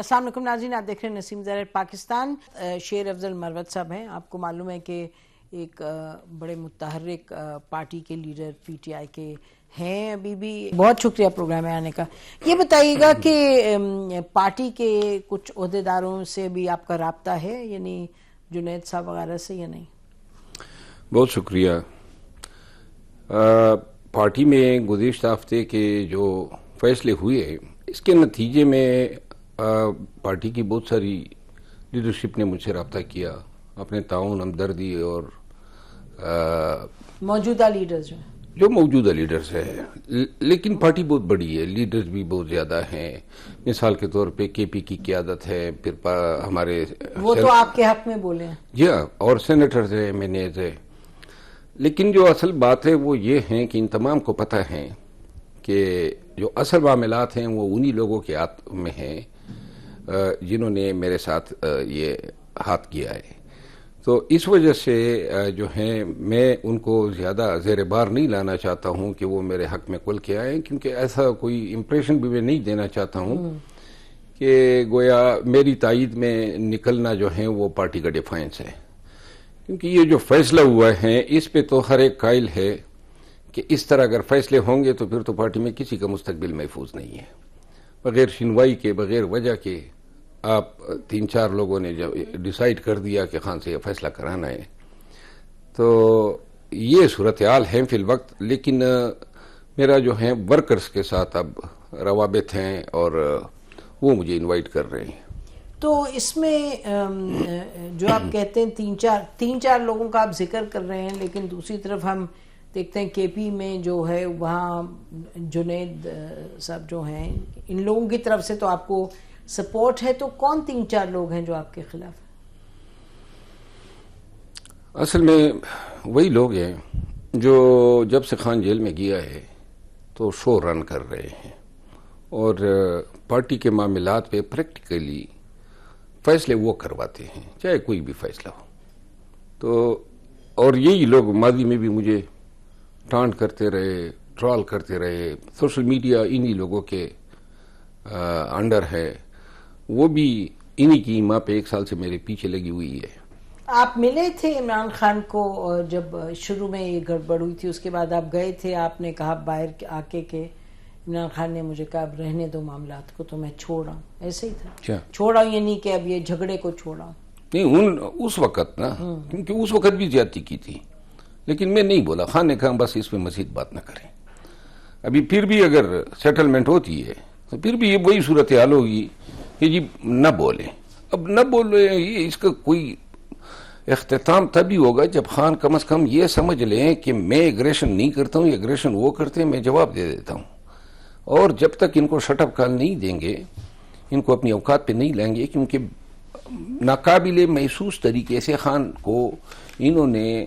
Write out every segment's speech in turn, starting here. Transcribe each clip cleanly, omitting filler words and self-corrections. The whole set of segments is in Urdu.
السلام علیکم ناظرین، آپ دیکھ رہے ہیں نسیم زہر پاکستان. شیر افضل مروت صاحب ہیں. آپ کو معلوم ہے کہ ایک بڑے متحرک پارٹی کے لیڈر پی ٹی آئی کے ہیں ابھی بھی. بہت شکریہ پروگرام میں آنے کا. یہ بتائیے گا کہ پارٹی کے کچھ عہدیداروں سے بھی آپ کا رابطہ ہے، یعنی جنید صاحب وغیرہ سے، یا نہیں؟ بہت شکریہ. پارٹی میں گزشتہ ہفتے کے جو فیصلے ہوئے، اس کے نتیجے میں پارٹی کی بہت ساری لیڈرشپ نے مجھ سے رابطہ کیا، اپنے تعاون، ہمدردی اور موجودہ لیڈرز جو موجودہ لیڈرز ہیں. لیکن پارٹی بہت بڑی ہے، لیڈرز بھی بہت زیادہ ہیں. مثال کے طور پہ کے پی کی قیادت ہے، پھر ہمارے وہ تو آپ کے حق میں بولے ہیں. جی ہاں، اور سینیٹرز ہیں، مینیز ہے. لیکن جو اصل بات ہے وہ یہ ہے کہ ان تمام کو پتہ ہے کہ جو اصل معاملات ہیں وہ انہی لوگوں کے ہاتھ میں ہیں جنہوں نے میرے ساتھ یہ ہاتھ کیا ہے. تو اس وجہ سے جو ہیں میں ان کو زیادہ زیر بار نہیں لانا چاہتا ہوں کہ وہ میرے حق میں کھل کے آئیں، کیونکہ ایسا کوئی امپریشن بھی میں نہیں دینا چاہتا ہوں کہ گویا میری تائید میں نکلنا جو ہے وہ پارٹی کا ڈیفائنس ہے. کیونکہ یہ جو فیصلہ ہوا ہے اس پہ تو ہر ایک قائل ہے کہ اس طرح اگر فیصلے ہوں گے تو پھر تو پارٹی میں کسی کا مستقبل محفوظ نہیں ہے. بغیر سنوائی کے، بغیر وجہ کے آپ 3-4 لوگوں نے جب ڈیسائیڈ کر دیا کہ خان سے یہ فیصلہ کرانا ہے، تو یہ صورتحال ہے فی الوقت. لیکن میرا جو ہے ورکرز کے ساتھ اب روابط ہیں اور وہ مجھے انوائٹ کر رہے ہیں. تو اس میں جو آپ کہتے ہیں تین چار لوگوں کا آپ ذکر کر رہے ہیں، لیکن دوسری طرف ہم دیکھتے ہیں کے پی میں جو ہے وہاں جنید صاحب جو ہیں، ان لوگوں کی طرف سے تو آپ کو سپورٹ ہے. تو کون 3-4 لوگ ہیں جو آپ کے خلاف ہیں؟ اصل میں وہی لوگ ہیں جو جب سے خان جیل میں گیا ہے تو شو رن کر رہے ہیں اور پارٹی کے معاملات پہ پریکٹیکلی فیصلے وہ کرواتے ہیں، چاہے کوئی بھی فیصلہ ہو. تو اور یہی لوگ ماضی میں بھی مجھے ٹانٹ کرتے رہے، ٹرال کرتے رہے. سوشل میڈیا انہی لوگوں کے انڈر ہے، وہ بھی انہی کی ماں پہ 1 سال سے میرے پیچھے لگی ہوئی ہے. آپ ملے تھے عمران خان کو جب شروع میں یہ گڑبڑ ہوئی تھی، اس کے بعد آپ گئے تھے، آپ نے کہا باہر آ کے کہ عمران خان نے مجھے کہا اب رہنے دو معاملات کو تو میں چھوڑ رہا ہوں، ایسے ہی تھا؟ چھوڑا ہوں یعنی کہ اب یہ جھگڑے کو چھوڑا ہوں؟ نہیں، اس وقت نا، کیونکہ اس وقت بھی زیادتی کی تھی، لیکن میں نہیں بولا. خان نے کہا بس اس پہ مزید بات نہ کریں. ابھی پھر بھی اگر سیٹلمنٹ ہوتی ہے تو پھر بھی یہ وہی صورتحال ہوگی کہ جی نہ بولیں. اب نہ بولے، اس کا کوئی اختتام تبھی ہوگا جب خان کم از کم یہ سمجھ لیں کہ میں ایگریشن نہیں کرتا ہوں، ایگریشن وہ کرتے ہیں، میں جواب دے دیتا ہوں. اور جب تک ان کو شٹ اپ کال نہیں دیں گے، ان کو اپنی اوقات پہ نہیں لائیں گے، کیونکہ ناقابل محسوس طریقے سے خان کو انہوں نے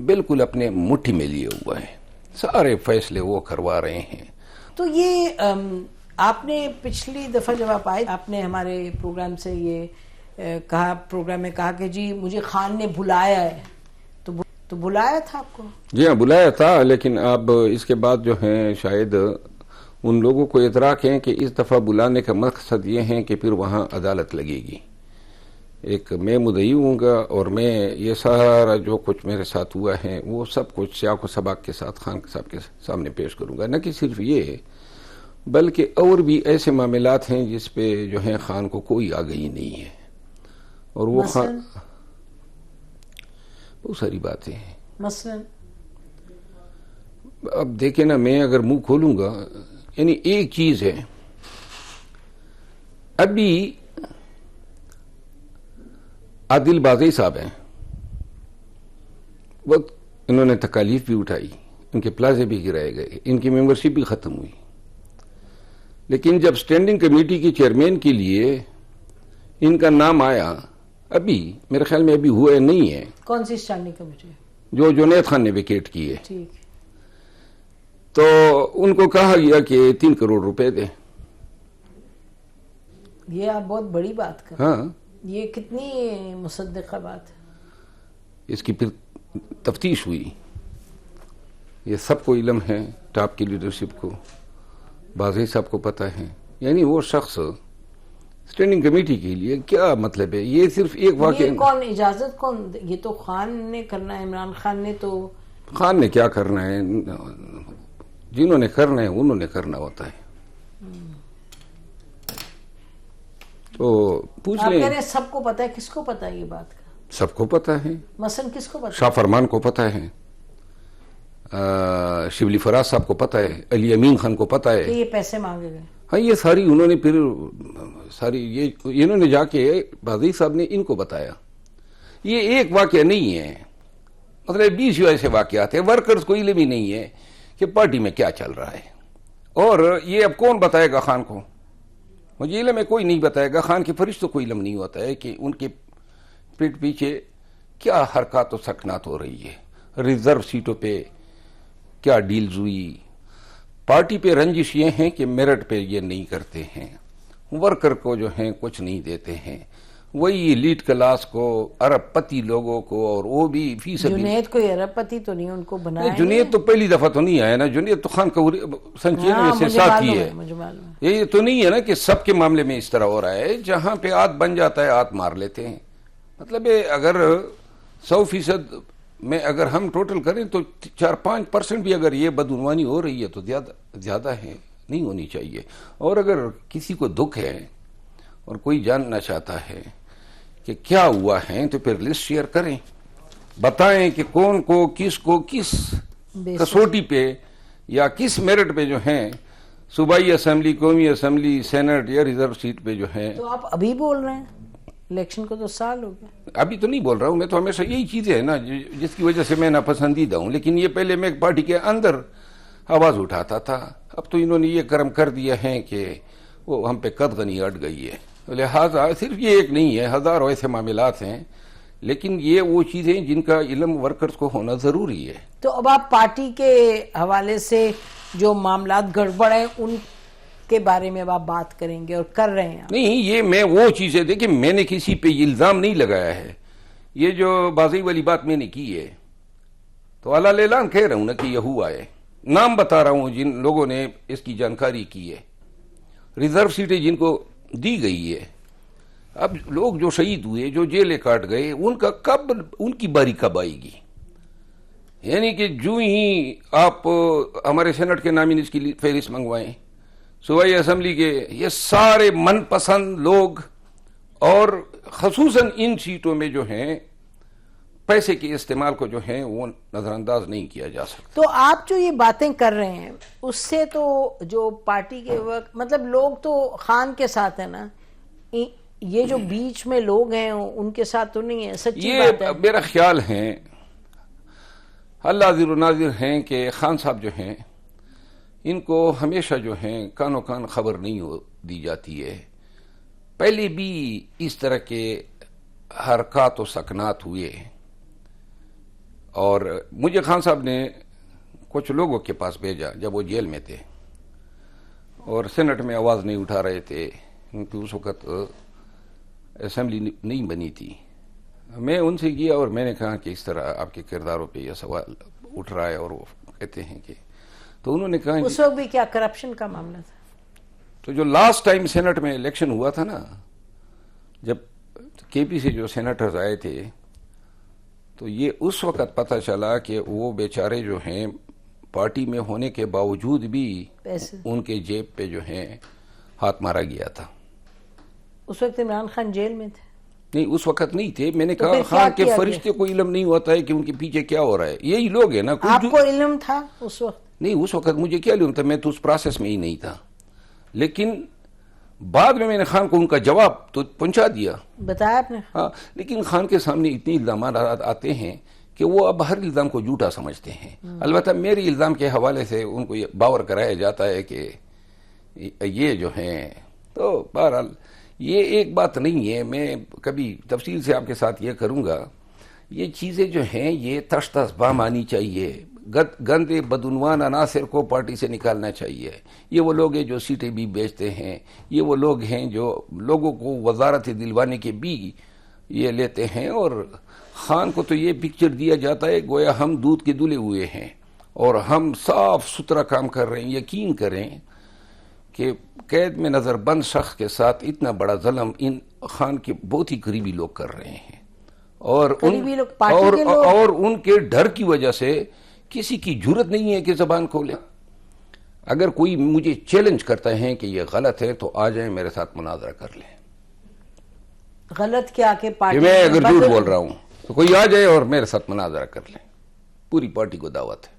بالکل اپنے مٹھی میں لیے ہوا ہے. سارے فیصلے وہ کروا رہے ہیں. تو یہ آپ نے پچھلی دفعہ جب آپ آئے، آپ نے ہمارے پروگرام سے یہ کہا، پروگرام میں کہا کہ جی مجھے خان نے بلایا ہے، تو بلایا تھا آپ کو؟ جی ہاں، بلایا تھا. لیکن اب اس کے بعد جو ہیں شاید ان لوگوں کو ادراک ہے کہ اس دفعہ بلانے کا مقصد یہ ہے کہ پھر وہاں عدالت لگے گی. ایک میں مدعی ہوں گا اور میں یہ سارا جو کچھ میرے ساتھ ہوا ہے وہ سب کچھ سیاق و سباق کے ساتھ خان صاحب کے سامنے پیش کروں گا. نہ کہ صرف یہ، بلکہ اور بھی ایسے معاملات ہیں جس پہ جو ہے خان کو کوئی آگہی نہیں ہے. اور وہ خان بہت ساری باتیں ہیں. مثلا اب دیکھیں نا، میں اگر منہ کھولوں گا، یعنی ایک چیز ہے، ابھی عادل بازی صاحب ہیں، وقت انہوں نے تکالیف بھی اٹھائی، ان کے پلازے بھی گرائے گئے، ان کی ممبرشپ بھی ختم ہوئی. لیکن جب اسٹینڈنگ کمیٹی کے چیئرمین کے لیے ان کا نام آیا، ابھی میرے خیال میں ابھی ہوا نہیں ہے. کون سی اسٹینڈنگ کمیٹی؟ جو جنید خان نے ویکیٹ کی ہے. ٹھیک. تو ان کو کہا گیا کہ 3 کروڑ روپے دیں. یہ آپ بہت بڑی بات کر. ہاں، یہ کتنی مصدقہ بات ہے. اس کی پھر تفتیش ہوئی. یہ سب کو علم ہے، ٹاپ کی لیڈرشپ کو، بازی صاحب کو پتہ ہے. یعنی وہ شخص اسٹینڈنگ کمیٹی کے لیے کیا مطلب ہے؟ یہ صرف ایک واقعہ. یہ کون اجازت کون؟ یہ تو خان نے کرنا ہے، عمران خان نے. تو خان نے کیا کرنا ہے؟ جنہوں نے کرنا ہے انہوں نے کرنا ہوتا ہے. تو پوچھ آپ لیں. کہہ رہے ہیں سب کو پتا ہے. کس کو پتا ہے یہ بات کا؟ سب کو پتا ہے. مثلا کس کو پتا؟ شاہ فرمان کو پتا ہے، شبلی فراز صاحب کو پتا ہے، علی امین خان کو پتا ہے. کہ یہ پیسے مانگے گئے. ہاں یہ ساری انہوں نے پھر یہ انہوں نے جا کے بازی صاحب نے ان کو بتایا. یہ ایک واقعہ نہیں ہے، مطلب 20 ایسے واقعات ہیں. ورکرز کو علم ہی نہیں ہے کہ پارٹی میں کیا چل رہا ہے. اور یہ اب کون بتائے گا خان کو؟ مجھے علم ہے کوئی نہیں بتائے گا. خان کے فرشتوں کو علم نہیں ہوتا ہے کہ ان کے پیٹ پیچھے کیا حرکات و سکنات ہو رہی ہے. ریزرو سیٹوں پہ کیا ڈیلز ہوئی. پارٹی پہ رنجش یہ ہیں کہ میرٹ پہ یہ نہیں کرتے ہیں، ورکر کو جو ہیں کچھ نہیں دیتے ہیں. وہی ایلیٹ کلاس کو، ارب پتی لوگوں کو، اور وہ بھی فی سبیل. جنید کوئی ارب پتی تو نہیں، ان کو بنایا. جنید تو پہلی دفعہ تو نہیں آیا نا. جنید تو خان کا سن 96 سے ساتھ کی ہے. یہ تو نہیں ہے نا کہ سب کے معاملے میں اس طرح ہو رہا ہے. جہاں پہ آت بن جاتا ہے آت مار لیتے ہیں. مطلب اگر 100% میں اگر ہم ٹوٹل کریں تو 4-5% بھی اگر یہ بدعنوانی ہو رہی ہے تو زیادہ ہے، نہیں ہونی چاہیے. اور اگر کسی کو دکھ ہے اور کوئی جاننا چاہتا ہے کہ کیا ہوا ہے تو پھر لسٹ شیئر کریں، بتائیں کہ کون کو کس کسوٹی پہ یا کس میرٹ پہ جو ہیں صوبائی اسمبلی، قومی اسمبلی، سینٹ یا ریزرو سیٹ پہ جو ہیں. تو آپ ابھی بول رہے ہیں؟ الیکشن کو تو سال ہو گیا. ابھی تو نہیں بول رہا ہوں میں، تو ہمیشہ یہی چیزیں ہیں نا جس کی وجہ سے میں ناپسندیدہ ہوں. لیکن یہ پہلے میں پارٹی کے اندر آواز اٹھاتا تھا. اب تو انہوں نے یہ کرم کر دیا ہے کہ وہ ہم پہ قدغنی اٹ گئی ہے. لہٰذا صرف یہ ایک نہیں ہے، ہزاروں ایسے معاملات ہیں. لیکن یہ وہ چیزیں جن کا علم ورکرز کو ہونا ضروری ہے. تو اب آپ پارٹی کے حوالے سے جو معاملات گڑبڑ ہیں ان کے بارے میں اب آپ بات کریں گے اور کر رہے ہیں؟ نہیں، یہ میں وہ چیزیں دیکھیں، میں نے کسی پہ الزام نہیں لگایا ہے. یہ جو بازی والی بات میں نے کی ہے تو اللہ اعلان کہہ رہا ہوں نا کہ یہ ہوا ہے. نام بتا رہا ہوں جن لوگوں نے اس کی جانکاری کی ہے. ریزرو سیٹیں جن کو دی گئی ہے. اب لوگ جو شہید ہوئے، جو جیلیں کاٹ گئے، ان کی باری کب آئے گی؟ یعنی کہ جو ہی آپ ہمارے سینٹ کے نامینز کی فہرست منگوائیں، صوبائی اسمبلی کے یہ سارے من پسند لوگ، اور خصوصاً ان سیٹوں میں جو ہیں پیسے کے استعمال کو جو ہیں وہ نظر انداز نہیں کیا جا سکتا. تو آپ جو یہ باتیں کر رہے ہیں اس سے تو جو پارٹی کے وقت مطلب لوگ تو خان کے ساتھ ہیں نا، یہ جو بیچ میں لوگ ہیں ان کے ساتھ تو نہیں ہے. سچی بات ہے. یہ میرا خیال ہے اللہ حاضر و ناظر ہیں کہ خان صاحب جو ہیں ان کو ہمیشہ جو ہیں کانو کان خبر نہیں دی جاتی ہے. پہلے بھی اس طرح کے حرکات و سکنات ہوئے، اور مجھے خان صاحب نے کچھ لوگوں کے پاس بھیجا جب وہ جیل میں تھے اور سینٹ میں آواز نہیں اٹھا رہے تھے کیونکہ اس وقت اسمبلی نہیں بنی تھی. میں ان سے گیا اور میں نے کہا کہ اس طرح آپ کے کرداروں پہ یہ سوال اٹھ رہا ہے، اور وہ کہتے ہیں کہ تو انہوں نے کہا اس وقت بھی کیا کرپشن کا معاملہ تھا. تو جو لاسٹ ٹائم سینٹ میں الیکشن ہوا تھا نا، جب کے پی سے جو سینیٹرز آئے تھے تو یہ اس وقت پتہ چلا کہ وہ بیچارے جو ہیں پارٹی میں ہونے کے باوجود بھی ان کے جیب پہ جو ہیں ہاتھ مارا گیا تھا. اس وقت عمران خان جیل میں تھے؟ نہیں، اس وقت نہیں تھے. میں نے کہا خان کے فرشتے کو علم نہیں ہوتا ہے کہ ان کے پیچھے کیا ہو رہا ہے. یہی لوگ ہیں نا. آپ کو علم تھا اس وقت؟ نہیں، اس وقت مجھے کیا علم تھا، میں تو اس پروسیس میں ہی نہیں تھا. لیکن بعد میں نے خان کو ان کا جواب تو پہنچا دیا، بتایا آپ نے. ہاں، لیکن خان کے سامنے اتنے الزامات آتے ہیں کہ وہ اب ہر الزام کو جھوٹا سمجھتے ہیں. البتہ میری الزام کے حوالے سے ان کو یہ باور کرایا جاتا ہے کہ یہ جو ہیں، تو بہرحال یہ ایک بات نہیں ہے. میں کبھی تفصیل سے آپ کے ساتھ یہ کروں گا. یہ چیزیں جو ہیں یہ تش تش بام آنی چاہیے. گندے بدعنوان عناصر کو پارٹی سے نکالنا چاہیے. یہ وہ لوگ ہیں جو سیٹیں بھی بیچتے ہیں، یہ وہ لوگ ہیں جو لوگوں کو وزارت دلوانے کے بھی یہ لیتے ہیں. اور خان کو تو یہ پکچر دیا جاتا ہے گویا ہم دودھ کے دلے ہوئے ہیں اور ہم صاف ستھرا کام کر رہے ہیں. یقین کریں کہ قید میں نظر بند شخص کے ساتھ اتنا بڑا ظلم ان خان کے بہت ہی قریبی لوگ کر رہے ہیں، اور ان کے ڈر کی وجہ سے کسی کی جرت نہیں ہے کہ زبان کھولے. اگر کوئی مجھے چیلنج کرتا ہے کہ یہ غلط ہے تو آ جائیں میرے ساتھ مناظرہ کر لیں. غلط کیا کہ پارٹی میں اگر جھوٹ بول رہا ہوں تو کوئی آ جائے اور میرے ساتھ مناظرہ کر لیں. پوری پارٹی کو دعوت ہے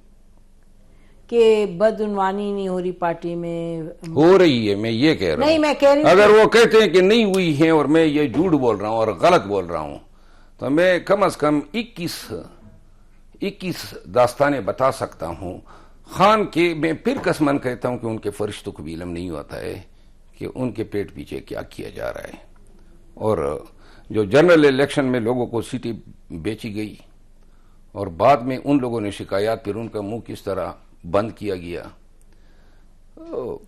کہ بدعنوانی نہیں ہو رہی پارٹی میں. ہو رہی ہے، میں یہ کہہ رہا ہوں. نہیں، میں کہہ رہی ہوں اگر وہ کہتے ہیں کہ نہیں ہوئی ہیں اور میں یہ جھوٹ بول رہا ہوں اور غلط بول رہا ہوں تو میں کم از کم 21 داستانیں بتا سکتا ہوں خان کے. میں پھر قسماً کہتا ہوں کہ ان کے فرشتوں کو بھی علم نہیں ہوتا ہے کہ ان کے پیٹ پیچھے کیا کیا جا رہا ہے. اور جو جنرل الیکشن میں لوگوں کو سیٹیں بیچی گئی اور بعد میں ان لوگوں نے شکایات، پھر ان کا منہ کس طرح بند کیا گیا.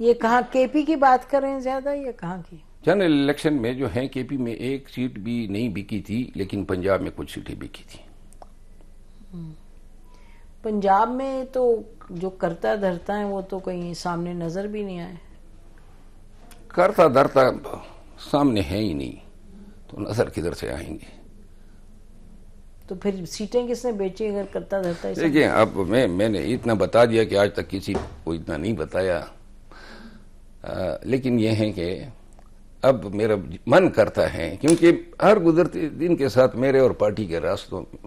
یہ کہاں کے پی کی بات کر رہے ہیں زیادہ یا کہاں کی؟ جنرل الیکشن میں جو ہیں کے پی میں ایک سیٹ بھی نہیں بکی تھی، لیکن پنجاب میں کچھ سیٹیں بکی تھی. پنجاب میں تو جو کرتا دھرتا ہے وہ تو کہیں سامنے نظر بھی نہیں آئے. کرتا دھرتا سامنے ہے ہی نہیں تو نظر کدھر سے آئیں گے؟ تو پھر سیٹیں کس نے بیچی اگر کرتا دھرتا ہے؟ دیکھیں، اب میں نے اتنا بتا دیا کہ آج تک کسی کو اتنا نہیں بتایا، لیکن یہ ہے کہ اب میرا من کرتا ہے، کیونکہ ہر گزرتے دن کے ساتھ میرے اور پارٹی کے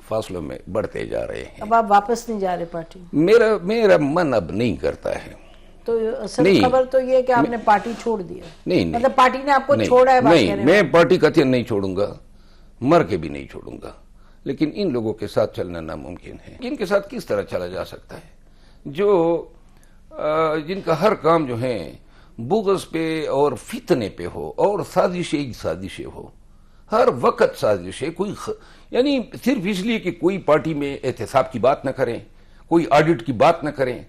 فاصلوں میں بڑھتے جا رہے ہیں. اب آپ واپس نہیں جا رہے پارٹی؟ میرا من اب نہیں کرتا ہے. تو اصل خبر تو یہ ہے کہ آپ نے پارٹی چھوڑ دیا. نہیں، مطلب پارٹی نے آپ کو چھوڑا ہے؟ نہیں، میں پارٹی قطعاً نہیں چھوڑوں گا، مر کے بھی نہیں چھوڑوں گا. لیکن ان لوگوں کے ساتھ چلنا ناممکن ہے. ان کے ساتھ کس طرح چلا جا سکتا ہے جن کا ہر کام جو ہے بغض پہ اور فتنے پہ ہو اور سازشیں ہو، ہر وقت سازشیں. یعنی صرف اس لیے کہ کوئی پارٹی میں احتساب کی بات نہ کریں، کوئی آڈٹ کی بات نہ کریں،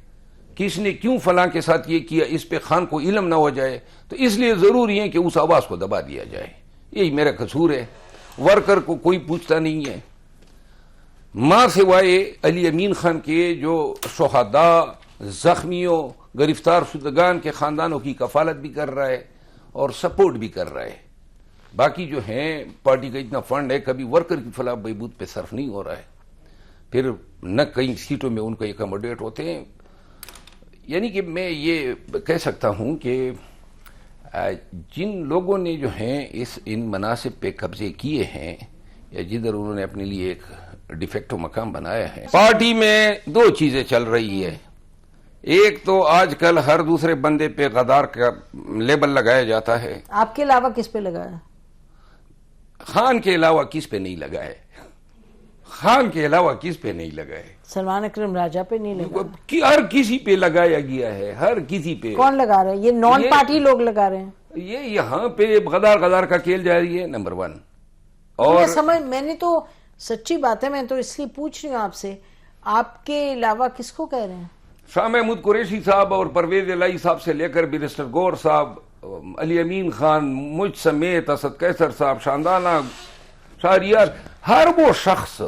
کس نے کیوں فلاں کے ساتھ یہ کیا اس پہ خان کو علم نہ ہو جائے، تو اس لیے ضروری ہے کہ اس آواز کو دبا دیا جائے. یہی میرا قصور ہے. ورکر کو کوئی پوچھتا نہیں ہے، ماں سوائے علی امین خان کے جو شہداء، زخمیوں، گرفتار شدگان کے خاندانوں کی کفالت بھی کر رہا ہے اور سپورٹ بھی کر رہا ہے. باقی جو ہیں پارٹی کا اتنا فنڈ ہے، کبھی ورکر کی فلاح بہبود پہ صرف نہیں ہو رہا ہے. پھر نہ کئی سیٹوں میں ان کو ایکوموڈیٹ ہوتے ہیں. یعنی کہ میں یہ کہہ سکتا ہوں کہ جن لوگوں نے جو ہیں ان مناصب پہ قبضے کیے ہیں یا جدھر انہوں نے اپنے لیے ایک ڈیفیکٹو مقام بنایا ہے، پارٹی میں دو چیزیں چل رہی ہے. ایک تو آج کل ہر دوسرے بندے پہ غدار کا لیبل لگایا جاتا ہے. آپ کے علاوہ کس پہ لگایا؟ خان کے علاوہ کس پہ نہیں لگائے؟ خان کے علاوہ کس پہ نہیں لگائے؟ سلمان اکرم راجہ پہ نہیں لگا؟ ہر کسی پہ لگایا گیا ہے، ہر کسی پہ. کون لگا رہے ہیں؟ یہ نان پارٹی لوگ لگا رہے ہیں. یہ یہاں پہ غدار کا کھیل جاری ہے، نمبر 1. اور میں نے تو سچی بات ہے، میں تو اس لیے پوچھ رہی ہوں آپ سے، آپ کے علاوہ کس کو کہہ رہے ہیں؟ شاہ محمود قریشی صاحب اور پرویز الہی صاحب سے لے کر بیرسٹر گور صاحب، علی امین خان، مجھ سمیت، اسد قیصر صاحب، شاندانہ شہریار، ہر وہ شخص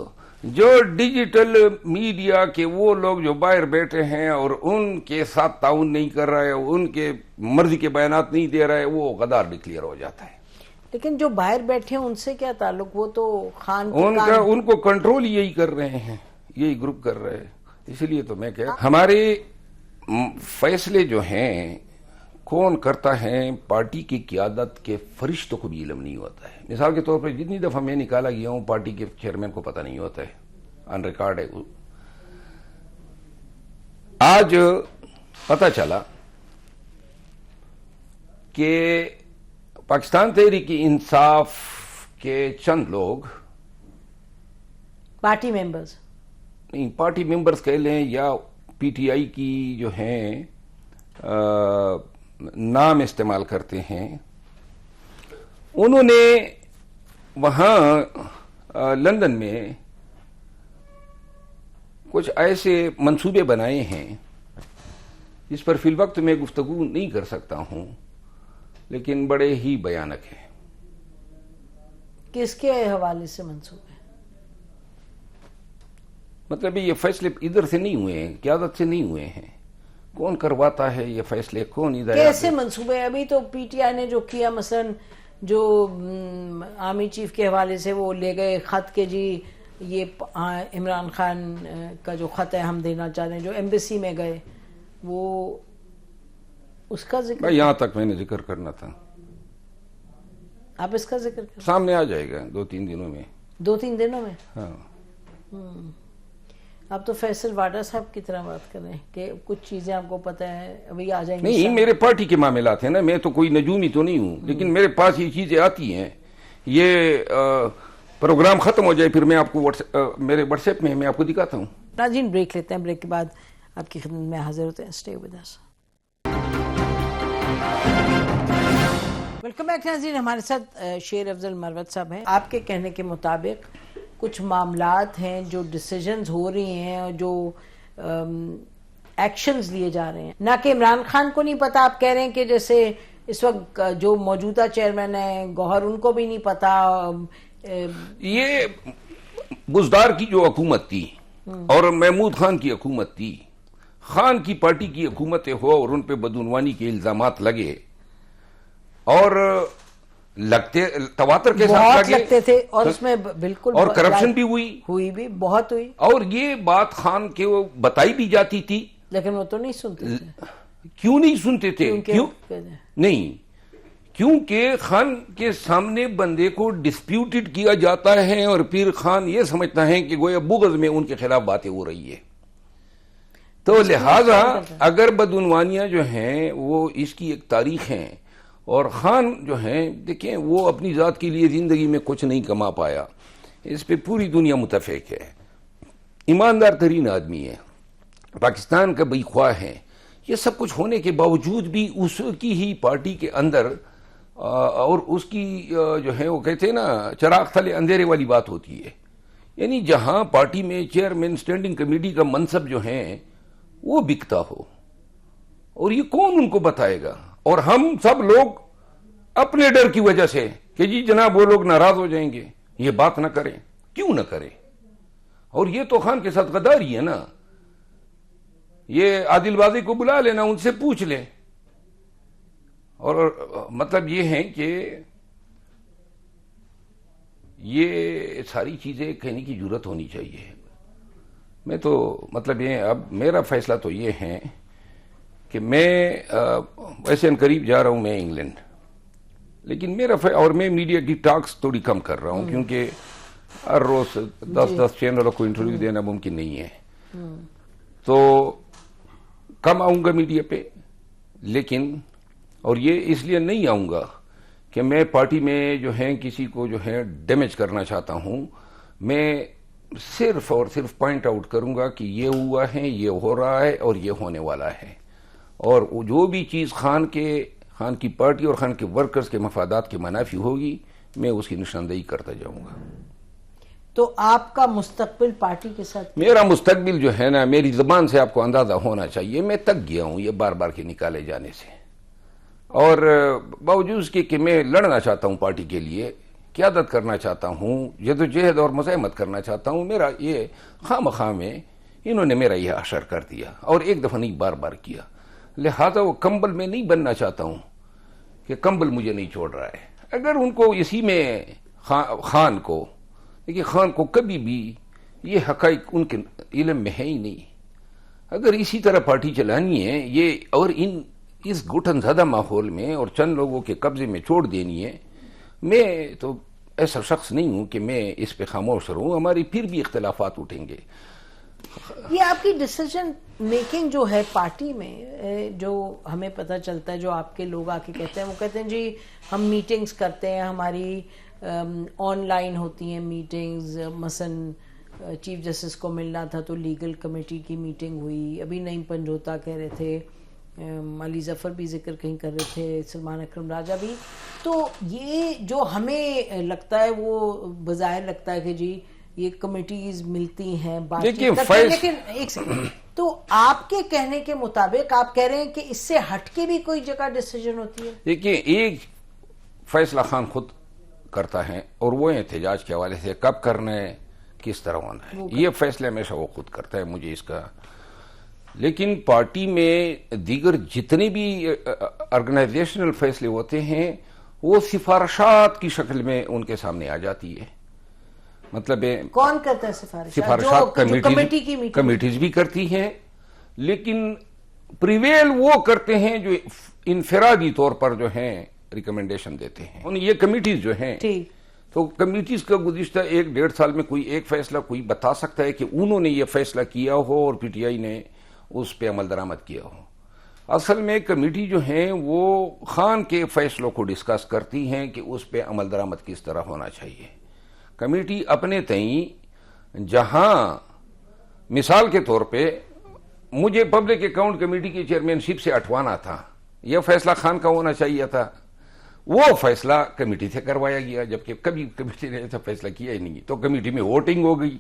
جو ڈیجیٹل میڈیا کے وہ لوگ جو باہر بیٹھے ہیں اور ان کے ساتھ تعاون نہیں کر رہا ہے، ان کے مرضی کے بیانات نہیں دے رہا ہے، وہ غدار ڈکلیئر ہو جاتا ہے. لیکن جو باہر بیٹھے ہیں ان سے کیا تعلق؟ وہ تو خان ان کو کنٹرول یہی کر رہے ہیں، یہی گروپ کر رہے ہیں. اسی لیے تو میں ہمارے فیصلے جو ہیں کون کرتا ہے، پارٹی کی قیادت کے فرشتوں کو بھی علم نہیں ہوتا ہے. مثال کے طور پر جتنی دفعہ میں نکالا گیا ہوں پارٹی کے چیئرمین کو پتہ نہیں ہوتا ہے، آن ریکارڈ ہے. آج پتہ چلا کہ پاکستان تحریک انصاف کے چند لوگ، پارٹی ممبرز نہیں، پارٹی ممبرز کہہ لیں یا پی ٹی آئی کی جو ہیں نام استعمال کرتے ہیں، انہوں نے وہاں لندن میں کچھ ایسے منصوبے بنائے ہیں جس پر فی الوقت میں گفتگو نہیں کر سکتا ہوں، لیکن بڑے ہی بھیانک ہیں. کس کے حوالے سے منصوبے؟ مطلب یہ فیصلے ادھر سے نہیں ہوئے ہیں، قیادت سے نہیں ہوئے ہیں. کون کرواتا ہے یہ فیصلے, کون ادھر کیسے منصوبے؟ ابھی تو پی ٹی آئی نے جو کیا, مثلا جو آرمی چیف کے حوالے سے وہ لے گئے خط کہ جی یہ عمران خان کا جو خط ہے ہم دینا چاہتے ہیں, جو ایمبیسی میں گئے, وہ اس کا ذکر یہاں تک میں نے ذکر کرنا تھا. آپ اس کا ذکر کریں, سامنے آ جائے گا 2-3 دنوں میں. 2-3 دنوں میں؟ ہاں. آپ تو فیصل واڈا صاحب کی طرح بات کر رہے ہیں کہ کچھ چیزیں آپ کو پتہ ہے ابھی آ جائیں گے. نہیں, میرے پارٹی کے معاملات ہیں نا, میں تو کوئی نجومی تو نہیں ہوں, لیکن میرے پاس یہ چیزیں آتی ہیں. یہ پروگرام ختم ہو جائے پھر میں آپ کو میرے واٹس ایپ میں آپ کو دکھاتا ہوں. ناظرین بریک لیتے ہیں, بریک کے بعد آپ کی خدمت میں حاضر ہوتے ہیں. Stay with us. Welcome back ناظرین, ہمارے ساتھ شیر افضل مروت صاحب ہیں. آپ کے کہنے کے مطابق کچھ معاملات ہیں جو ڈیسیجنز ہو رہی ہیں اور جو ایکشنز لیے جا رہے ہیں, نہ کہ عمران خان کو نہیں پتا. آپ کہہ رہے ہیں کہ جیسے اس وقت جو موجودہ چیئرمین ہیں گوہر, ان کو بھی نہیں پتا. یہ بزدار کی جو حکومت تھی اور محمود خان کی حکومت تھی, خان کی پارٹی کی حکومتیں ہو اور ان پہ بدعنوانی کے الزامات لگے اور لگتے تواتر کے ساتھ بہت لگتے تھے, اور اس میں بالکل اور کرپشن بھی ہوئی بھی بہت ہوئی, اور یہ بات خان کے وہ بتائی بھی جاتی تھی, لیکن وہ تو نہیں سنتے تھے. کیوں نہیں سنتے تھے؟ نہیں, کیونکہ خان کے سامنے بندے کو ڈسپیوٹڈ کیا جاتا ہے اور پھر خان یہ سمجھتا ہے کہ گویا بغض میں ان کے خلاف باتیں ہو رہی ہے. تو لہذا اگر بدعنوانیاں جو ہیں وہ اس کی ایک تاریخ ہیں, اور خان جو ہیں دیکھیں وہ اپنی ذات کے لیے زندگی میں کچھ نہیں کما پایا, اس پہ پوری دنیا متفق ہے. ایماندار ترین آدمی ہے, پاکستان کا بئی خواہ ہے. یہ سب کچھ ہونے کے باوجود بھی اس کی ہی پارٹی کے اندر اور اس کی جو ہے وہ کہتے ہیں نا چراغ تلے اندھیرے والی بات ہوتی ہے. یعنی جہاں پارٹی میں چیئرمین اسٹینڈنگ کمیٹی کا منصب جو ہے وہ بکتا ہو, اور یہ کون ان کو بتائے گا؟ اور ہم سب لوگ اپنے ڈر کی وجہ سے کہ جی جناب وہ لوگ ناراض ہو جائیں گے, یہ بات نہ کریں. کیوں نہ کریں؟ اور یہ تو خان کے ساتھ غداری ہے نا. یہ عادل بازی کو بلا لینا, ان سے پوچھ لیں. اور مطلب یہ ہے کہ یہ ساری چیزیں کہنے کی جرت ہونی چاہیے. میں تو مطلب یہ اب میرا فیصلہ تو یہ ہے کہ میں ویسے ان قریب جا رہا ہوں میں انگلینڈ, لیکن میرا اور میں میڈیا کی ٹاکس تھوڑی کم کر رہا ہوں, کیونکہ ہر روز 10 چینلوں کو انٹرویو دینا ممکن نہیں ہے. تو کم آؤں گا میڈیا پہ, لیکن اور یہ اس لیے نہیں آؤں گا کہ میں پارٹی میں جو ہے کسی کو جو ہے ڈیمیج کرنا چاہتا ہوں. میں صرف اور صرف پوائنٹ آؤٹ کروں گا کہ یہ ہوا ہے, یہ ہو رہا ہے اور یہ ہونے والا ہے, اور جو بھی چیز خان کی پارٹی اور خان کے ورکرز کے مفادات کے منافی ہوگی میں اس کی نشاندہی کرتا جاؤں گا. تو آپ کا مستقبل پارٹی کے ساتھ؟ میرا مستقبل جو ہے نا, میری زبان سے آپ کو اندازہ ہونا چاہیے, میں تک گیا ہوں یہ بار بار کے نکالے جانے سے. اور باوجود اس کے کہ میں لڑنا چاہتا ہوں پارٹی کے لیے, قیادت کرنا چاہتا ہوں, جدوجہد اور مزاحمت کرنا چاہتا ہوں, میرا یہ خواہ مخواہ میں انہوں نے میرا یہ اشر کر دیا, اور ایک دفعہ نہیں بار بار کیا. لہذا وہ کمبل میں نہیں بننا چاہتا ہوں کہ کمبل مجھے نہیں چھوڑ رہا ہے. اگر ان کو اسی میں خان کو دیکھیے, خان کو کبھی بھی یہ حقائق ان کے علم میں ہے ہی نہیں. اگر اسی طرح پارٹی چلانی ہے یہ اور اس گھٹن زدہ ماحول میں اور چند لوگوں کے قبضے میں چھوڑ دینی ہے, میں تو ایسا شخص نہیں ہوں کہ میں اس پہ خاموش رہوں. ہماری پھر بھی اختلافات اٹھیں گے. یہ آپ کی ڈیسیجن میکنگ جو ہے پارٹی میں, جو ہمیں پتہ چلتا ہے, جو آپ کے لوگ آ کے کہتے ہیں, وہ کہتے ہیں جی ہم میٹنگز کرتے ہیں, ہماری آن لائن ہوتی ہیں میٹنگز. مثلا چیف جسٹس کو ملنا تھا تو لیگل کمیٹی کی میٹنگ ہوئی. ابھی نعیم پنجوتا کہہ رہے تھے, علی ظفر بھی ذکر کہیں کر رہے تھے, سلمان اکرم راجہ بھی. تو یہ جو ہمیں لگتا ہے وہ بظاہر لگتا ہے کہ جی یہ کمیٹیز ملتی ہیں, بات چیت کرتے ہیں, لیکن ایک سیکنڈ, تو آپ کے کہنے کے مطابق آپ کہہ رہے ہیں کہ اس سے ہٹ کے بھی کوئی جگہ ڈیسیجن ہوتی ہے؟ دیکھیے, ایک فیصلہ خان خود کرتا ہے, اور وہ احتجاج کے حوالے سے کب کرنا ہے, کس طرح ہونا ہے, یہ فیصلہ ہمیشہ وہ خود کرتا ہے. مجھے اس کا لیکن پارٹی میں دیگر جتنے بھی آرگنائزیشنل فیصلے ہوتے ہیں وہ سفارشات کی شکل میں ان کے سامنے آ جاتی ہے. مطلب کون کرتا ہے سفارشات؟ کمیٹیز بھی کرتی ہیں، لیکن پریویل وہ کرتے ہیں جو انفرادی طور پر جو ہیں ریکمنڈیشن دیتے ہیں. یہ کمیٹیز جو ہیں تو کمیٹیز کا گزشتہ 1-1.5 سال میں کوئی ایک فیصلہ کوئی بتا سکتا ہے کہ انہوں نے یہ فیصلہ کیا ہو اور پی ٹی آئی نے اس پہ عمل درآمد کیا ہو. اصل میں کمیٹی جو ہیں وہ خان کے فیصلوں کو ڈسکس کرتی ہیں کہ اس پہ عمل درآمد کس طرح ہونا چاہیے. کمیٹی اپنے تئیں جہاں مثال کے طور پہ مجھے پبلک اکاؤنٹ کمیٹی کی چیئرمین شپ سے ہٹوانا تھا، یہ فیصلہ خان کا ہونا چاہیے تھا، وہ فیصلہ کمیٹی سے کروایا گیا، جبکہ کبھی کمیٹی نے ایسا فیصلہ کیا ہی نہیں. تو کمیٹی میں ووٹنگ ہو گئی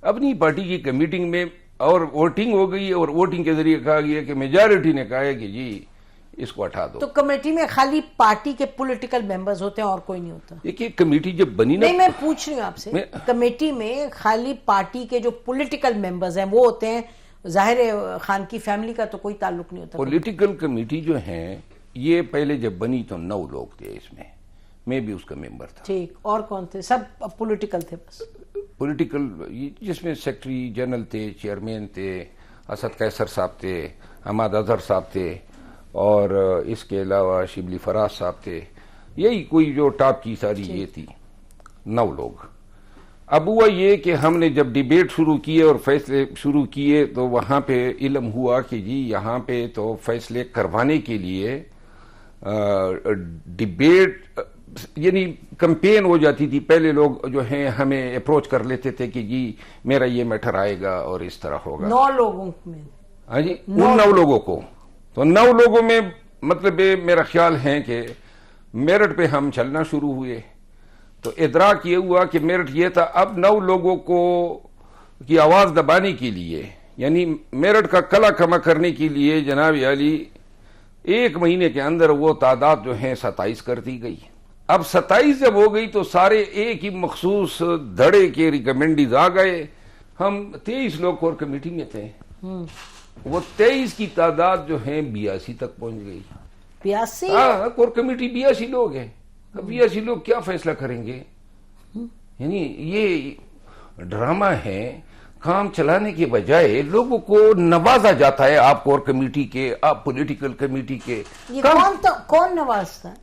اپنی پارٹی کی کمیٹنگ میں، اور ووٹنگ ہو گئی اور ووٹنگ کے ذریعے کہا گیا کہ میجارٹی نے کہا ہے کہ جی اس کو ہٹا دو. تو کمیٹی میں خالی پارٹی کے پولیٹیکل ممبرز ہوتے ہیں اور کوئی نہیں ہوتا؟ دیکھیے کمیٹی جب بنی نہیں، میں پوچھ رہی ہوں آپ سے، کمیٹی میں خالی پارٹی کے جو پولیٹیکل ممبرز ہیں وہ ہوتے ہیں؟ ظاہر ہے خان کی فیملی کا تو کوئی تعلق نہیں ہوتا. پولیٹیکل کمیٹی جو ہیں یہ پہلے جب بنی تو 9 لوگ تھے، اس میں بھی اس کا ممبر تھا. ٹھیک، اور کون تھے؟ سب پولیٹیکل تھے بس؟ پولیٹیکل جس میں سیکرٹری جنرل تھے، چیئرمین تھے، اسد قیصر صاحب تھے، حماد اظہر صاحب تھے، اور اس کے علاوہ شبلی فراز صاحب تھے. یہی کوئی جو ٹاپ کی ساری یہ تھی 9 لوگ. اب ہوا یہ کہ ہم نے جب ڈیبیٹ شروع کیے اور فیصلے شروع کیے تو وہاں پہ علم ہوا کہ جی یہاں پہ تو فیصلے کروانے کے لیے ڈیبیٹ یعنی کمپین ہو جاتی تھی. پہلے لوگ جو ہیں ہمیں اپروچ کر لیتے تھے کہ جی میرا یہ میٹر آئے گا اور اس طرح ہوگا. 9 لوگوں میں؟ ہاں جی، ان 9 لوگوں کو. تو 9 لوگوں میں مطلب میرا خیال ہے کہ میرٹ پہ ہم چلنا شروع ہوئے تو ادراک یہ ہوا کہ میرٹ یہ تھا اب 9 لوگوں کو کی آواز دبانے کے لیے، یعنی میرٹ کا کلا کما کرنے کے لیے جناب عالی 1 مہینے کے اندر وہ تعداد جو ہے 27 کر دی گئی. اب 27 جب ہو گئی تو سارے ایک ہی مخصوص دھڑے کے ریکمینڈیز آ گئے. ہم 23 لوگ کور کمیٹی میں تھے، وہ 23 کی تعداد جو ہے 82 تک پہنچ گئی. 82؟ ہاں، کور کمیٹی 82 لوگ ہیں. اب 82 لوگ کیا فیصلہ کریں گے؟ یعنی یہ ڈرامہ ہے. کام چلانے کے بجائے لوگوں کو نوازا جاتا ہے، آپ کور کمیٹی کے، آپ پولیٹیکل کمیٹی کے. کون نوازتا ہے؟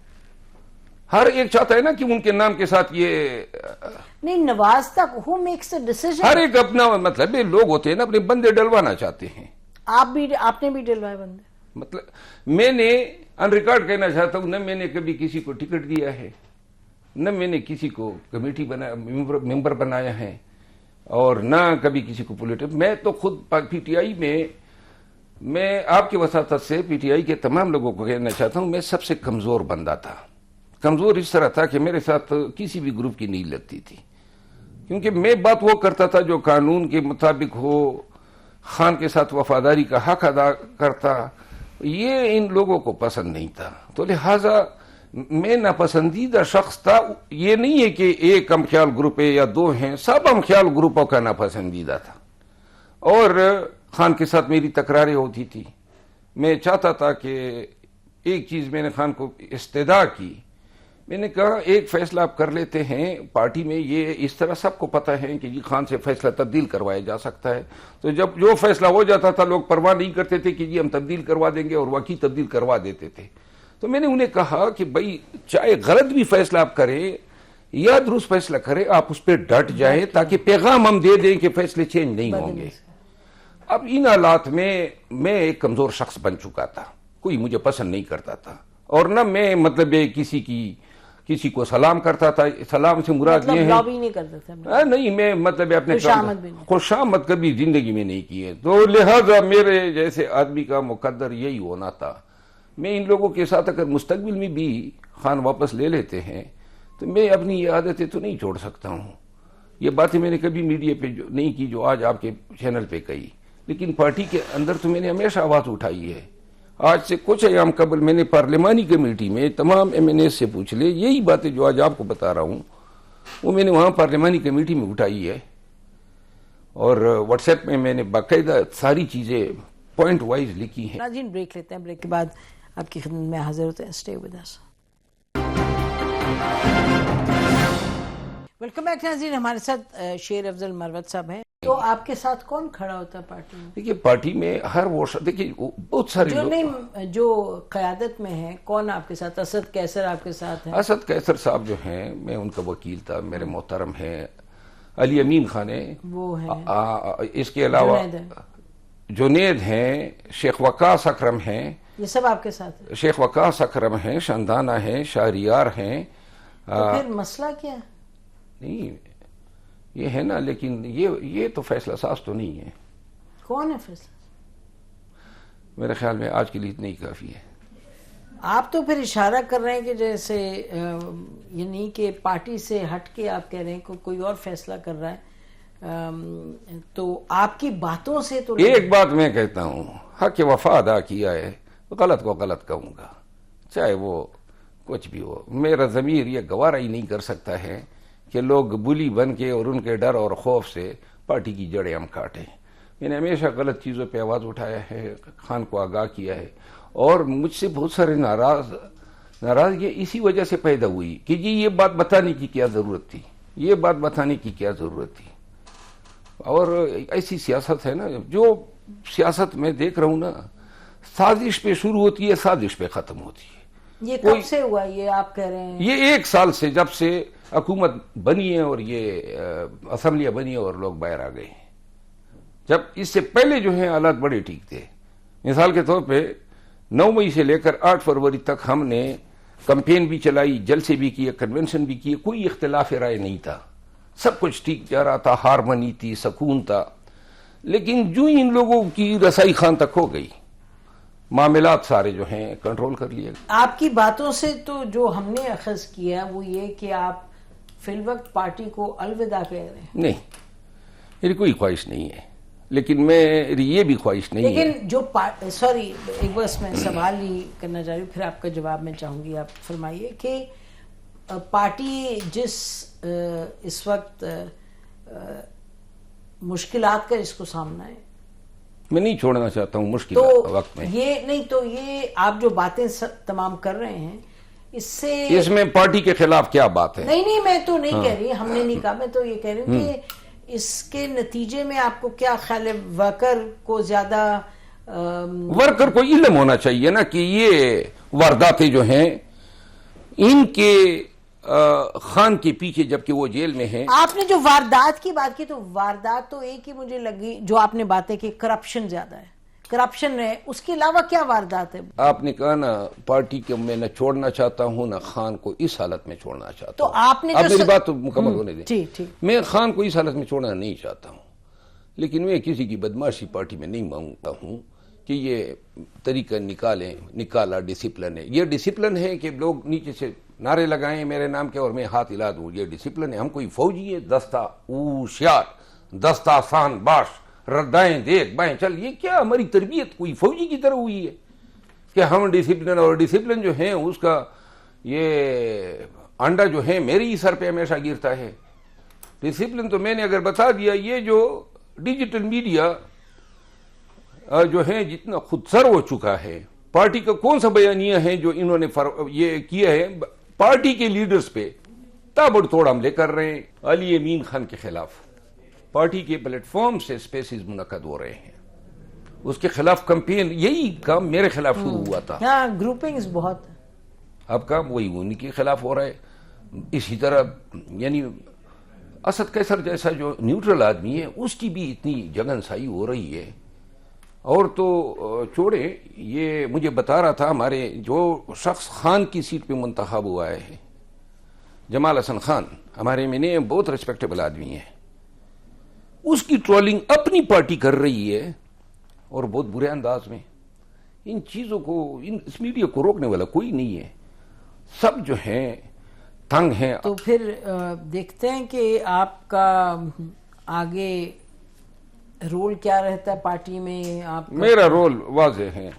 ہر ایک چاہتا ہے نا کہ ان کے نام کے ساتھ یہ نہیں نوازتا. who makes a decision؟ ہر ایک اپنا مطلب لوگ ہوتے ہیں نا اپنے بندے ڈلوانا چاہتے ہیں. آپ نے بھی ڈلوائے بندے؟ مطلب میں نے ان ریکارڈ کہنا چاہتا ہوں، نہ میں نے کبھی کسی کو ٹکٹ دیا ہے، نہ میں نے کسی کو کمیٹی ممبر بنایا ہے، اور نہ کبھی کسی کو پولیٹیکل. میں تو خود پی ٹی آئی میں آپ کی وساطت سے پی ٹی آئی کے تمام لوگوں کو کہنا چاہتا ہوں میں سب سے کمزور بندہ تھا. کمزور اس طرح تھا کہ میرے ساتھ کسی بھی گروپ کی نہیں لگتی تھی، کیونکہ میں بات وہ کرتا تھا جو قانون کے مطابق ہو، خان کے ساتھ وفاداری کا حق ادا کرتا. یہ ان لوگوں کو پسند نہیں تھا، تو لہذا میں ناپسندیدہ شخص تھا. یہ نہیں ہے کہ ایک ہم خیال گروپ ہے یا 2 ہیں، سب ہم خیال گروپوں کا ناپسندیدہ تھا. اور خان کے ساتھ میری تکراریں ہوتی تھی. میں چاہتا تھا کہ ایک چیز میں نے خان کو استدعا کی، میں نے کہا ایک فیصلہ آپ کر لیتے ہیں پارٹی میں، یہ اس طرح سب کو پتا ہے کہ جی خان سے فیصلہ تبدیل کروایا جا سکتا ہے. تو جب جو فیصلہ ہو جاتا تھا لوگ پرواہ نہیں کرتے تھے کہ جی ہم تبدیل کروا دیں گے، اور واقعی تبدیل کروا دیتے تھے. تو میں نے انہیں کہا کہ بھائی چاہے غلط بھی فیصلہ آپ کریں یا درست فیصلہ کریں، آپ اس پہ ڈٹ جائیں تاکہ پیغام ہم دے دیں کہ فیصلے چینج نہیں ہوں گے. اب ان حالات میں ایک کمزور شخص بن چکا تھا، کوئی مجھے پسند نہیں کرتا تھا، اور نہ میں مطلب کسی کو سلام کرتا تھا. سلام سے مراد یہ ہے لابی نہیں کرتا تھا؟ نہیں، میں مطلب اپنے خوشامد کبھی زندگی میں نہیں کی ہے. تو لہذا میرے جیسے آدمی کا مقدر یہی ہونا تھا. میں ان لوگوں کے ساتھ اگر مستقبل میں بھی خان واپس لے لیتے ہیں تو میں اپنی یہ عادتیں تو نہیں چھوڑ سکتا ہوں. یہ باتیں میں نے کبھی میڈیا پہ نہیں کی جو آج آپ کے چینل پہ کہی، لیکن پارٹی کے اندر تو میں نے ہمیشہ آواز اٹھائی ہے. آج سے کچھ ایام قبل میں نے پارلیمانی کمیٹی میں تمام ایم این اے سے پوچھ لے، یہی باتیں جو آج آپ کو بتا رہا ہوں وہ میں نے وہاں پارلیمانی کمیٹی میں اٹھائی ہے. اور واٹس ایپ میں نے باقاعدہ ساری چیزیں پوائنٹ وائز لکھی ہیں. ناظرین بریک لیتے ہیں, بریک کے بعد آپ کی خدمت میں حاضر ہوتے ہیں. Stay with us. Welcome back ناظرین, ہمارے ساتھ شیر افضل مروت صاحب ہیں. تو آپ کے ساتھ کون کھڑا ہوتا ہے پارٹی میں؟ دیکھیے پارٹی میں ہر وہ دیکھیے بہت سارے جو لوگ نہیں جو قیادت میں ہیں, کون آپ کے ساتھ؟ اسد قیصر آپ کے ساتھ ہیں؟ اسد قیصر صاحب جو ہیں, میں ان کا وکیل تھا, میرے محترم ہیں. علی امین خان ہیں, وہ ہیں. اس کے علاوہ جنید ہیں, شیخ وقاص اکرم ہیں, یہ سب آپ کے ساتھ ہیں؟ شیخ وقاص اکرم ہیں, شندانہ ہیں, شہریار ہیں. تو پھر مسئلہ کیا ہے؟ نہیں یہ ہے نا, لیکن یہ تو فیصلہ ساز تو نہیں ہے. کون ہے فیصلہ؟ میرے خیال میں آج کے لیے اتنا ہی کافی ہے. آپ تو پھر اشارہ کر رہے ہیں کہ جیسے یعنی کہ پارٹی سے ہٹ کے آپ کہہ رہے ہیں کہ کوئی اور فیصلہ کر رہا ہے, تو آپ کی باتوں سے تو ایک بات میں کہتا ہوں, حق وفا ادا کیا ہے, غلط کو غلط کہوں گا, چاہے وہ کچھ بھی ہو. میرا ضمیر یہ گوارا ہی نہیں کر سکتا ہے کہ لوگ بلی بن کے اور ان کے ڈر اور خوف سے پارٹی کی جڑیں ہم کاٹیں. میں نے ہمیشہ غلط چیزوں پہ آواز اٹھایا ہے, خان کو آگاہ کیا ہے, اور مجھ سے بہت سارے ناراضگی اسی وجہ سے پیدا ہوئی کہ جی یہ بات بتانے کی کیا ضرورت تھی, یہ بات بتانے کی کیا ضرورت تھی. اور ایسی سیاست ہے نا, جو سیاست میں دیکھ رہا ہوں نا, سازش پہ شروع ہوتی ہے, سازش پہ ختم ہوتی ہے. یہ کب سے ہوا یہ آپ کہہ رہے ہیں؟ یہ 1 سال سے, جب سے حکومت بنی ہے اور یہ اسمبلیاں بنی ہے اور لوگ باہر آ گئے ہیں. جب اس سے پہلے جو ہیں حالات بڑے ٹھیک تھے. مثال کے طور پہ 9 مئی سے لے کر 8 فروری تک ہم نے کمپین بھی چلائی, جلسے بھی کیے, کنونشن بھی کیے, کوئی اختلاف رائے نہیں تھا, سب کچھ ٹھیک جا رہا تھا, ہارمنی تھی, سکون تھا. لیکن جو ان لوگوں کی رسائی خان تک ہو گئی, معاملات سارے جو ہیں کنٹرول کر لیے. آپ کی باتوں سے تو جو ہم نے اخذ کیا وہ یہ کہ آپ فی الوقت پارٹی کو الوداع کہہ رہے ہیں. نہیں, میری کوئی خواہش نہیں ہے, لیکن میری یہ بھی خواہش نہیں ہے. لیکن جو سوری ایک بس میں سوال ہی کرنا چاہ رہی ہوں, پھر آپ کا جواب میں چاہوں گی. آپ فرمائیے کہ پارٹی جس اس وقت مشکلات کا اس کو سامنا ہے, میں نہیں چھوڑنا چاہتا ہوں مشکل وقت میں. یہ نہیں تو یہ آپ جو باتیں تمام کر رہے ہیں اس میں پارٹی کے خلاف کیا بات ہے؟ نہیں میں تو نہیں کہہ رہی, ہم نے نہیں کہا, میں تو یہ کہہ رہی ہوں کہ اس کے نتیجے میں آپ کو کیا خیال ہے؟ ورکر کو زیادہ ورکر کو علم ہونا چاہیے نا کہ یہ وارداتیں جو ہیں ان کے خان کے پیچھے, جبکہ وہ جیل میں ہیں. آپ نے جو واردات کی بات کی, تو واردات تو ایک ہی مجھے لگی جو آپ نے باتیں کی, کرپشن زیادہ ہے, کرپشن ہے, اس کے علاوہ کیا واردات ہے؟ آپ نے کہا نا پارٹی کو میں نہ چھوڑنا چاہتا ہوں نہ خان کو اس حالت میں چھوڑنا چاہتا ہوں. تو آپ نے میری بات تو مکمل ہونے دیں. ٹھیک. میں خان کو اس حالت میں چھوڑنا نہیں چاہتا ہوں, لیکن میں کسی کی بدماشی پارٹی میں نہیں مانگتا ہوں کہ یہ طریقہ نکالا ڈسپلن ہے. یہ ڈسپلن ہے کہ لوگ نیچے سے نعرے لگائیں میرے نام کے اور میں ہاتھ ہلا دوں, یہ ڈسپلن ہے. ہم کوئی فوجی ہے, دستہ ہوشیار, دستہ آسان باش, ردائیں دیکھ بائیں چل, یہ کیا ہماری تربیت کوئی فوجی کی طرح ہوئی ہے کہ ہم ڈسپلن, اور ڈسپلن جو ہے اس کا یہ انڈا جو ہے میرے ہی سر پہ ہمیشہ گرتا ہے. ڈسپلن تو میں نے اگر بتا دیا, یہ جو ڈیجیٹل میڈیا جو ہے جتنا خود سر ہو چکا ہے, پارٹی کا کون سا بیانیہ ہے جو انہوں نے یہ کیا ہے, پارٹی کے لیڈرز پہ تابڑ توڑ حملے کر رہے ہیں. علی امین خان کے خلاف پارٹی کے پلیٹ فارم سے اسپیسز منعقد ہو رہے ہیں, اس کے خلاف کمپین, یہی کام میرے خلاف شروع ہوا تھا. ہاں, گروپنگز بہت, اب کام وہی ان کے خلاف ہو رہا ہے. اسی طرح یعنی اسد قیصر جیسا جو نیوٹرل آدمی ہے اس کی بھی اتنی جگن سائی ہو رہی ہے. اور تو چھوڑے, یہ مجھے بتا رہا تھا ہمارے جو شخص خان کی سیٹ پہ منتخب ہوا ہے, جمال حسن خان, ہمارے میں نے بہت ریسپیکٹیبل آدمی ہے, اس کی ٹرولنگ اپنی پارٹی کر رہی ہے اور بہت برے انداز میں. ان چیزوں کو, اس میڈیا کو روکنے والا کوئی نہیں ہے, سب جو ہیں تنگ ہیں. تو پھر دیکھتے ہیں کہ آپ کا آگے رول کیا رہتا ہے پارٹی میں. آپ میرا رول واضح ہے,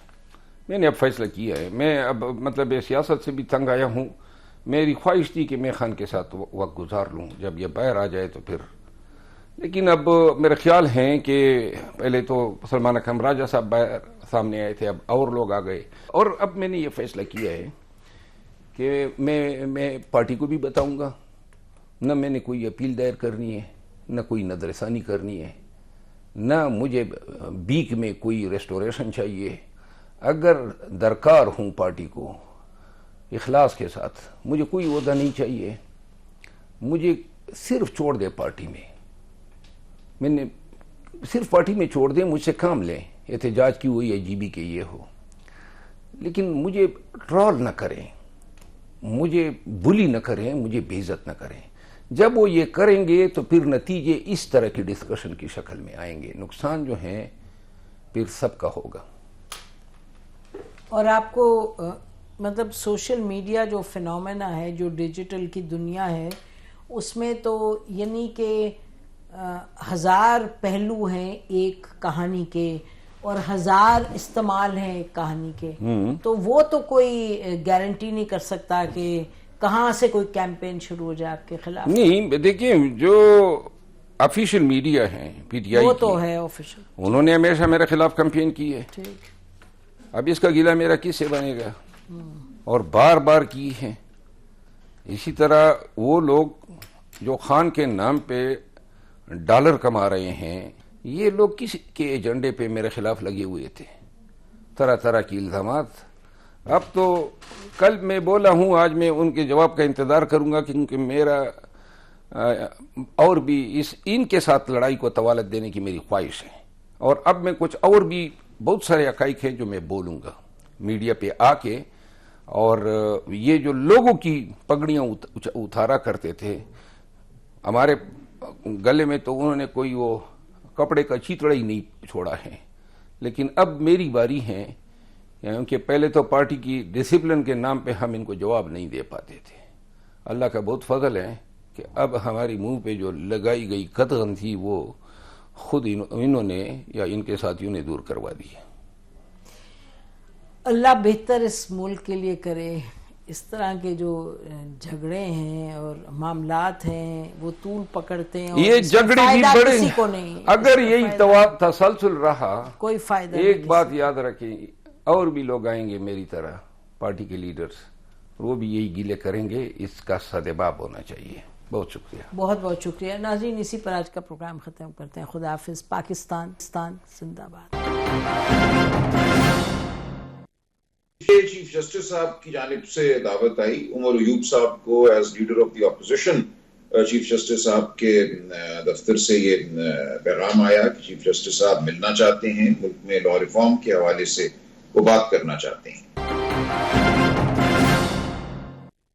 میں نے اب فیصلہ کیا ہے. میں اب مطلب سیاست سے بھی تنگ آیا ہوں. میری خواہش تھی کہ میں خان کے ساتھ وقت گزار لوں, جب یہ باہر آ جائے تو پھر لیکن اب میرا خیال ہے کہ پہلے تو سلمان اکرم راجہ صاحب سامنے آئے تھے، اب اور لوگ آ گئے، اور اب میں نے یہ فیصلہ کیا ہے کہ میں پارٹی کو بھی بتاؤں گا، نہ میں نے کوئی اپیل دائر کرنی ہے، نہ کوئی نظر ثانی کرنی ہے، نہ مجھے بیک میں کوئی ریسٹوریشن چاہیے. اگر درکار ہوں پارٹی کو اخلاص کے ساتھ، مجھے کوئی عہدہ نہیں چاہیے، مجھے صرف چھوڑ دے پارٹی میں نے صرف پارٹی میں چھوڑ دیں، مجھ سے کام لیں، احتجاج کی ہوئی جی بی کے یہ ہو، لیکن مجھے ٹرول نہ کریں، مجھے بلی نہ کریں، مجھے بے عزت نہ کریں. جب وہ یہ کریں گے تو پھر نتیجے اس طرح کی ڈسکشن کی شکل میں آئیں گے، نقصان جو ہے پھر سب کا ہوگا. اور آپ کو مطلب سوشل میڈیا جو فینومینا ہے، جو ڈیجیٹل کی دنیا ہے، اس میں تو یعنی کہ 1000 پہلو ہیں ایک کہانی کے، اور 1000 استعمال ہیں ایک کہانی کے، تو وہ تو کوئی گارنٹی نہیں کر سکتا کہ کہاں سے کوئی کیمپین شروع ہو جائے آپ کے خلاف. نہیں، دیکھیں جو آفیشیل میڈیا ہیں پی ٹی آئی وہ تو ہے آفیشیل، انہوں نے ہمیشہ میرے خلاف کیمپین کی ہے. ٹھیک، اب اس کا گلہ میرا کس سے بنے گا؟ اور بار بار کی ہے. اسی طرح وہ لوگ جو خان کے نام پہ ڈالر کما رہے ہیں، یہ لوگ کس کے ایجنڈے پہ میرے خلاف لگے ہوئے تھے؟ طرح طرح کی الزامات. اب تو کل میں بولا ہوں، آج میں ان کے جواب کا انتظار کروں گا، کیونکہ میرا اور بھی ان کے ساتھ لڑائی کو طوالت دینے کی میری خواہش ہے. اور اب میں کچھ اور بھی بہت سارے حقائق ہیں جو میں بولوں گا میڈیا پہ آ کے. اور یہ جو لوگوں کی پگڑیاں اتارا کرتے تھے ہمارے گلے میں، تو انہوں نے کوئی وہ کپڑے کا چیتڑا ہی نہیں چھوڑا ہے. لیکن اب میری باری ہے، کیونکہ پہلے تو پارٹی کی ڈسپلن کے نام پہ ہم ان کو جواب نہیں دے پاتے تھے. اللہ کا بہت فضل ہے کہ اب ہماری منہ پہ جو لگائی گئی قدغن تھی وہ خود انہوں نے یا ان کے ساتھیوں نے دور کروا دی. اللہ بہتر اس ملک کے لیے کرے. اس طرح کے جو جھگڑے ہیں اور معاملات ہیں وہ طول پکڑتے ہیں، یہ جھگڑے بھی بڑے، کسی کو نہیں. اگر یہی تسلسل رہا، کوئی فائدہ نہیں. ایک بات یاد رکھیں، اور بھی لوگ آئیں گے میری طرح، پارٹی کے لیڈرز، وہ بھی یہی گیلے کریں گے. اس کا سدباب ہونا چاہیے. بہت شکریہ، بہت بہت شکریہ. ناظرین، اسی پر آج کا پروگرام ختم کرتے ہیں. خدا حافظ. پاکستان زندہ باد. چیف جسٹس صاحب کی جانب سے دعوت آئی عمر ایوب صاحب کو as leader of the opposition. Chief justice صاحب کے دفتر سے یہ پیغام آیا کہ چیف جسٹس صاحب ملنا چاہتے ہیں، ملک میں لا ریفارم کے حوالے سے وہ بات کرنا چاہتے ہیں.